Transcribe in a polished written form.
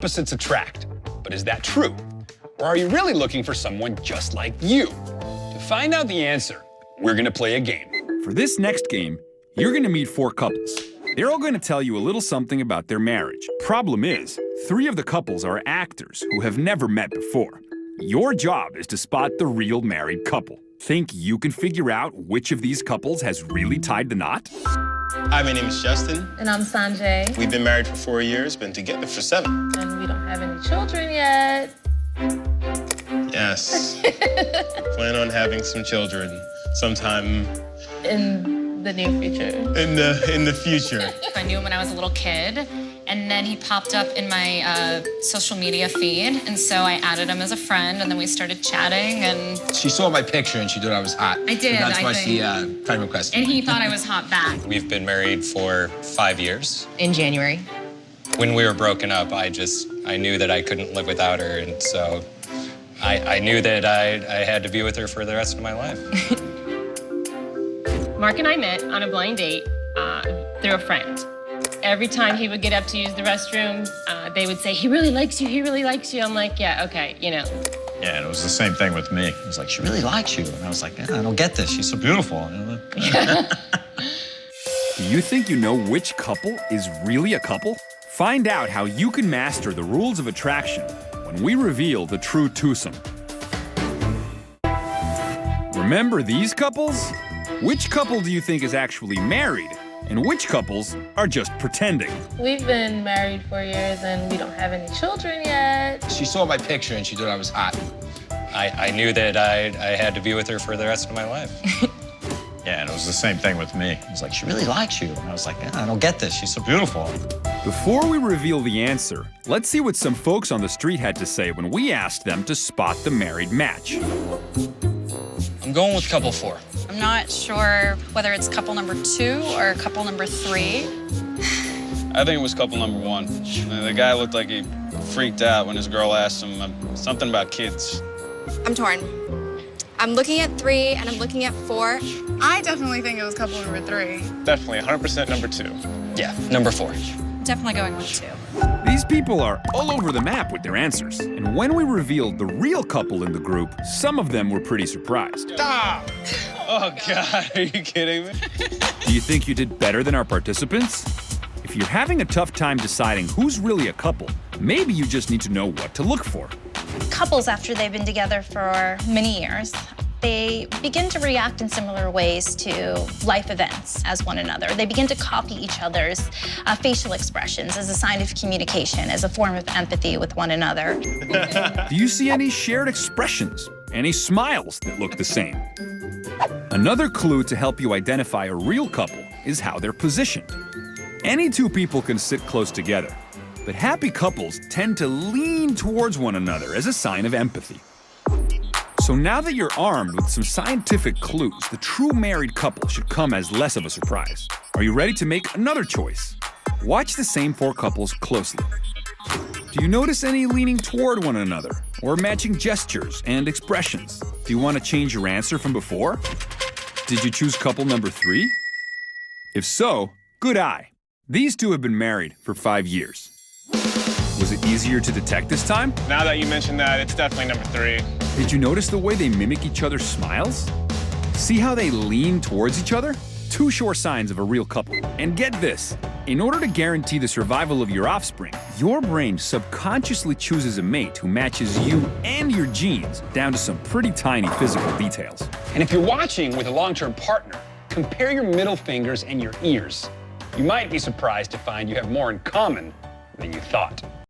Opposites attract. But is that true? Or are you really looking for someone just like you? To find out the answer, we're gonna play a game. For this next game, you're gonna meet 4 couples. They're all gonna tell you a little something about their marriage. Problem is, 3 of the couples are actors who have never met before. Your job is to spot the real married couple. Think you can figure out which of these couples has really tied the knot? Hi, my name is Justin. And I'm Sanjay. We've been married for 4 years, been together for 7. And we don't have any children yet. Yes. Plan on having some children sometime In the near future. in the future. I knew him when I was a little kid, and then he popped up in my social media feed, and so I added him as a friend, and then we started chatting, and... She saw my picture and she thought I was hot. I did, So that's I why think. she friend requested And me. he thought I was hot back. We've been married for 5 years. In January. When we were broken up, I knew that I couldn't live without her, and so I knew that I had to be with her for the rest of my life. Mark and I met on a blind date through a friend. Every time he would get up to use the restroom, they would say, he really likes you, he really likes you. I'm like, yeah, okay, you know. Yeah, and it was the same thing with me. It was like, she really likes you. And I was like, yeah, I don't get this. She's so beautiful. Do you think you know which couple is really a couple? Find out how you can master the rules of attraction when we reveal the true twosome. Remember these couples? Which couple do you think is actually married, and which couples are just pretending? We've been married 4 years and we don't have any children yet. She saw my picture and she thought I was hot. I knew that I had to be with her for the rest of my life. Yeah, and it was the same thing with me. It was like, she really likes you. And I was like, yeah, I don't get this. She's so beautiful. Before we reveal the answer, let's see what some folks on the street had to say when we asked them to spot the married match. I'm going with couple 4. I'm not sure whether it's couple number 2 or couple number 3. I think it was couple number 1. The guy looked like he freaked out when his girl asked him something about kids. I'm torn. I'm looking at 3 and I'm looking at 4. I definitely think it was couple number 3. Definitely 100% number 2. Yeah, number 4. Definitely going with 2. These people are all over the map with their answers. And when we revealed the real couple in the group, some of them were pretty surprised. Stop! Oh, God, are you kidding me? Do you think you did better than our participants? If you're having a tough time deciding who's really a couple, maybe you just need to know what to look for. Couples, after they've been together for many years, they begin to react in similar ways to life events as one another. They begin to copy each other's facial expressions as a sign of communication, as a form of empathy with one another. Do you see any shared expressions? Any smiles that look the same? Another clue to help you identify a real couple is how they're positioned. Any 2 people can sit close together, but happy couples tend to lean towards one another as a sign of empathy. So now that you're armed with some scientific clues, the true married couple should come as less of a surprise. Are you ready to make another choice? Watch the same 4 couples closely. Do you notice any leaning toward one another, or matching gestures and expressions? Do you want to change your answer from before? Did you choose couple number 3? If so, good eye. These 2 have been married for 5 years. Was it easier to detect this time? Now that you mentioned that, it's definitely number 3. Did you notice the way they mimic each other's smiles? See how they lean towards each other? 2 sure signs of a real couple. And get this, in order to guarantee the survival of your offspring, your brain subconsciously chooses a mate who matches you and your genes down to some pretty tiny physical details. And if you're watching with a long-term partner, compare your middle fingers and your ears. You might be surprised to find you have more in common than you thought.